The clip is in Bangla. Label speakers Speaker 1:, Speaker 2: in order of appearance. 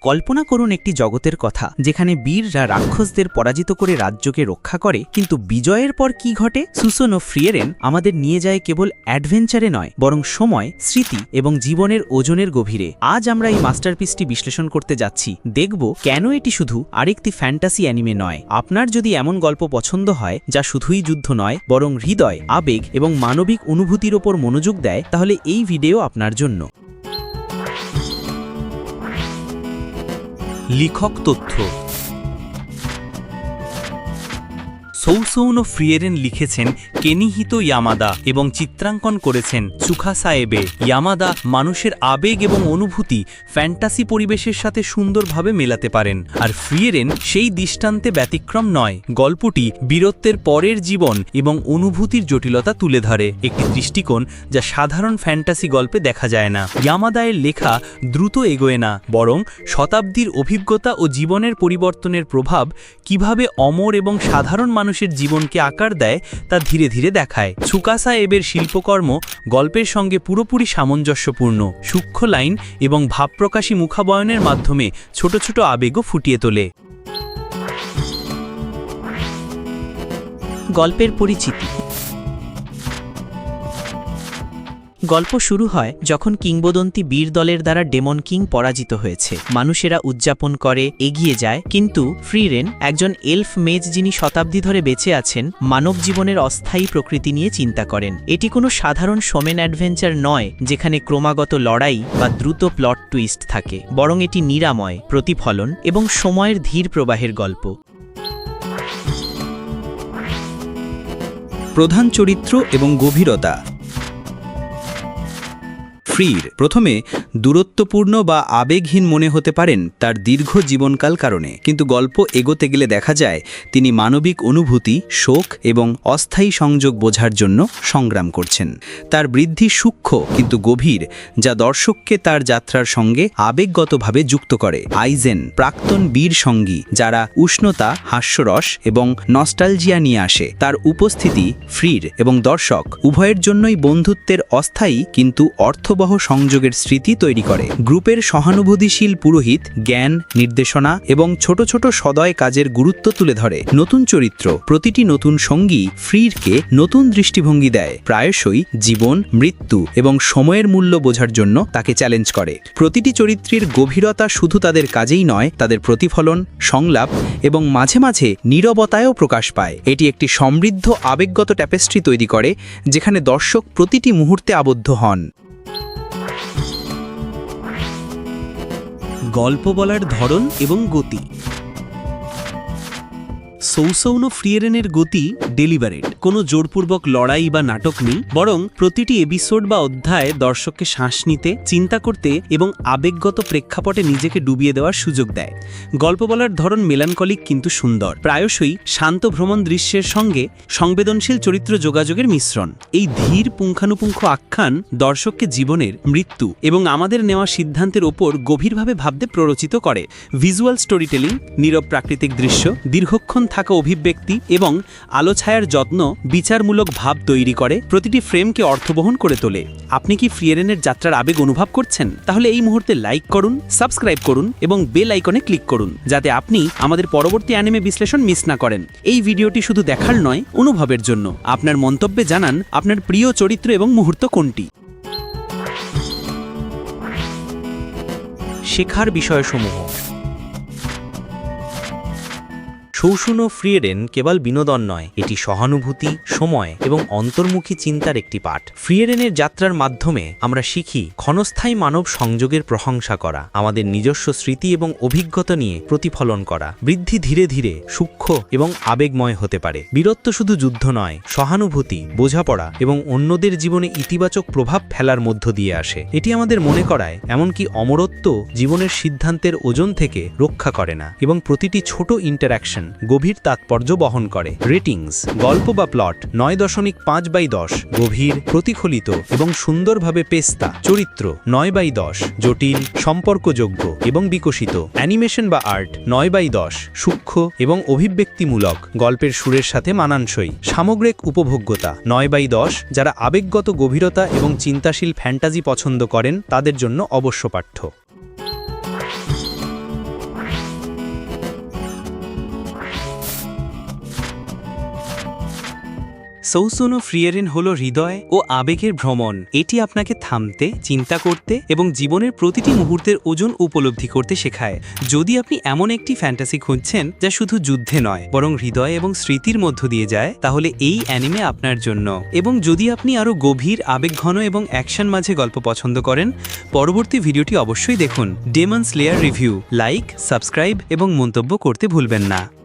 Speaker 1: কল্পনা করুন একটি জগতের কথা যেখানে বীররা রাক্ষসদের পরাজিত করে রাজ্যকে রক্ষা করে, কিন্তু বিজয়ের পর কি ঘটে? সুসন ও ফ্রিয়েরেন আমাদের নিয়ে যায় কেবল অ্যাডভেঞ্চারে নয়, বরং সময়, স্মৃতি এবং জীবনের ওজনের গভীরে। আজ আমরা এই মাস্টারপিসটি বিশ্লেষণ করতে যাচ্ছি, দেখব কেন এটি শুধু আরেকটি ফ্যান্টাসি অ্যানিমে নয়। আপনার যদি এমন গল্প পছন্দ হয় যা শুধুই যুদ্ধ নয়, বরং হৃদয়, আবেগ এবং মানবিক অনুভূতির ওপর মনোযোগ দেয়, তাহলে এই ভিডিও আপনার জন্য। লেখক তথ্য: সৌসৌন ফ্রিয়েরেন লিখেছেন কেনিহিতো ইয়ামাদা এবং চিত্রাঙ্কন করেছেন সুখাসা এবে। ইয়ামাদা মানুষের আবেগ এবং অনুভূতি ফ্যান্টাসি পরিবেশের সাথে সুন্দরভাবে মেলাতে পারেন, আর ফ্রিয়েরেন সেই দৃষ্টান্তে ব্যতিক্রম নয়। গল্পটি বীরত্বের পরের জীবন এবং অনুভূতির জটিলতা তুলে ধরে, একটি দৃষ্টিকোণ যা সাধারণ ফ্যান্টাসি গল্পে দেখা যায় না। ইয়ামাদায়ের লেখা দ্রুত এগোয় না, বরং শতাব্দীর অভিজ্ঞতা ও জীবনের পরিবর্তনের প্রভাব কিভাবে অমর এবং সাধারণ মানুষের জীবনকে আকার দেয় তা ধীরে ধীরে দেখায়। সুকাসা এবের শিল্পকর্ম গল্পের সঙ্গে পুরোপুরি সামঞ্জস্যপূর্ণ, সূক্ষ্ম লাইন এবং ভাবপ্রকাশী মুখাবয়নের মাধ্যমে ছোট ছোট আবেগও ফুটিয়ে তোলে। গল্পের পরিচিতি: গল্প শুরু হয় যখন কিংবদন্তি বীর দলের দ্বারা ডেমন কিং পরাজিত হয়েছে। মানুষেরা উদযাপন করে, এগিয়ে যায়, কিন্তু ফ্রিরেন, একজন এলফ মেজ যিনি শতাব্দী ধরে বেঁচে আছেন, মানব জীবনের অস্থায়ী প্রকৃতি নিয়ে চিন্তা করেন। এটি কোনো সাধারণ শোমেন অ্যাডভেঞ্চার নয় যেখানে ক্রমাগত লড়াই বা দ্রুত প্লট টুইস্ট থাকে, বরং এটি নিরাময়, প্রতিফলন এবং সময়ের ধীর প্রবাহের গল্প। প্রধান চরিত্র এবং গভীরতা: ফ্রির প্রথমে দূরত্বপূর্ণ বা আবেগহীন মনে হতে পারেন তার দীর্ঘ জীবনকাল কারণে, কিন্তু গল্প এগোতে গেলে দেখা যায় তিনি মানবিক অনুভূতি, শোক এবং অস্থায়ী সংযোগ বোঝার জন্য সংগ্রাম করছেন। তার বৃদ্ধি সূক্ষ্ম কিন্তু গভীর, যা দর্শককে তার যাত্রার সঙ্গে আবেগগতভাবে যুক্ত করে। আইজেন প্রাক্তন বীর সঙ্গী যারা উষ্ণতা, হাস্যরস এবং নস্টালজিয়া নিয়ে আসে। তার উপস্থিতি ফ্রির এবং দর্শক উভয়ের জন্যই বন্ধুত্বের অস্থায়ী কিন্তু অর্থবহ সংযোগের স্মৃতি তৈরি করে। গ্রুপের সহানুভূতিশীল পুরোহিত জ্ঞান, নির্দেশনা এবং ছোট ছোট সদয় কাজের গুরুত্ব তুলে ধরে। নতুন চরিত্র: প্রতিটি নতুন সঙ্গী ফ্রিরকে নতুন দৃষ্টিভঙ্গি দেয়, প্রায়শই জীবন, মৃত্যু এবং সময়ের মূল্য বোঝার জন্য তাকে চ্যালেঞ্জ করে। প্রতিটি চরিত্রের গভীরতা শুধু তাদের কাজেই নয়, তাদের প্রতিফলন, সংলাপ এবং মাঝে মাঝে নীরবতায়ও প্রকাশ পায়। এটি একটি সমৃদ্ধ আবেগগত ট্যাপেস্ট্রি তৈরি করে যেখানে দর্শক প্রতিটি মুহূর্তে আবদ্ধ হন। গল্প বলার ধরন এবং গতি: সৌসৌন ফ্রিয়েরেনের গতি ডেলিভারেট, কোনো জোরপূর্বক লড়াই বা নাটক নেই, বরং প্রতিটি এপিসোড বা অধ্যায় দর্শককে শ্বাস নিতে, চিন্তা করতে এবং আবেগগত প্রেক্ষাপটে নিজেকে ডুবিয়ে দেওয়ার সুযোগ দেয়। গল্প বলার ধরন মেলানকলিক কিন্তু সুন্দর, প্রায়শই শান্ত ভ্রমণ দৃশ্যের সঙ্গে সংবেদনশীল চরিত্র যোগাযোগের মিশ্রণ। এই ধীর পুঙ্খানুপুঙ্খ আখ্যান দর্শককে জীবনের, মৃত্যু এবং আমাদের নেওয়া সিদ্ধান্তের ওপর গভীরভাবে ভাবতে প্ররোচিত করে। ভিজুয়াল স্টোরি টেলিং, নীরব প্রাকৃতিক দৃশ্য, দীর্ঘক্ষণ থাকা অভিব্যক্তি এবং আলো ছায়ার যত্ন বিচারমূলক ভাব তৈরি করে, প্রতিটি ফ্রেমকে অর্থবহন করে তোলে। আপনি কি ফ্রিয়েরেনের যাত্রার আবেগ অনুভব করছেন? তাহলে এই মুহূর্তে লাইক করুন, সাবস্ক্রাইব করুন এবং বেল আইকনে ক্লিক করুন, যাতে আপনি আমাদের পরবর্তী অ্যানিমে বিশ্লেষণ মিস না করেন। এই ভিডিওটি শুধু দেখার নয়, অনুভবের জন্য। আপনার মন্তব্যে জানান আপনার প্রিয় চরিত্র এবং মুহূর্ত কোনটি। শেখার বিষয়সমূহ: সৌসৌন ফ্রিয়েরেন কেবল বিনোদন নয়, এটি সহানুভূতি, সময় এবং অন্তর্মুখী চিন্তার একটি পাঠ। ফ্রিয়েরেনের যাত্রার মাধ্যমে আমরা শিখি ক্ষণস্থায়ী মানব সংযোগের প্রশংসা করা, আমাদের নিজস্ব স্মৃতি এবং অভিজ্ঞতা নিয়ে প্রতিফলন করা। বৃদ্ধি ধীরে ধীরে সূক্ষ্ম এবং আবেগময় হতে পারে। বীরত্ব শুধু যুদ্ধ নয়, সহানুভূতি, বোঝাপড়া এবং অন্যদের জীবনে ইতিবাচক প্রভাব ফেলার মধ্য দিয়ে আসে। এটি আমাদের মনে করায় এমনকি অমরত্ব জীবনের সিদ্ধান্তের ওজন থেকে রক্ষা করে না, এবং প্রতিটি ছোট ইন্টারঅ্যাকশন গভীর তাৎপর্য বহন করে। রেটিংস: গল্প বা প্লট 9.5/10, গভীর, প্রতিফলিত এবং সুন্দরভাবে পেস্তা। চরিত্র 9/10, জটিল, সম্পর্কযোগ্য এবং বিকশিত। অ্যানিমেশন বা আর্ট 9/10, সূক্ষ্ম এবং অভিব্যক্তিমূলক, গল্পের সুরের সাথে মানানসই। সামগ্রিক উপভোগ্যতা 9/10, যারা আবেগগত গভীরতা এবং চিন্তাশীল ফ্যান্টাজি পছন্দ করেন তাদের জন্য অবশ্য পাঠ্য।
Speaker 2: সৌসুনো ফ্রিয়েরেন হল হৃদয় ও আবেগের ভ্রমণ। এটি আপনাকে থামতে, চিন্তা করতে এবং জীবনের প্রতিটি মুহূর্তের ওজন উপলব্ধি করতে শেখায়। যদি আপনি এমন একটি ফ্যান্টাসি খুঁজছেন যা শুধু যুদ্ধে নয় বরং হৃদয় এবং স্মৃতির মধ্য দিয়ে যায়, তাহলে এই অ্যানিমে আপনার জন্য। এবং যদি আপনি আরও গভীর, আবেগঘন এবং অ্যাকশন মাঝে গল্প পছন্দ করেন, পরবর্তী ভিডিওটি অবশ্যই দেখুন। Demon slayer review. Like, subscribe এবং মন্তব্য করতে ভুলবেন না।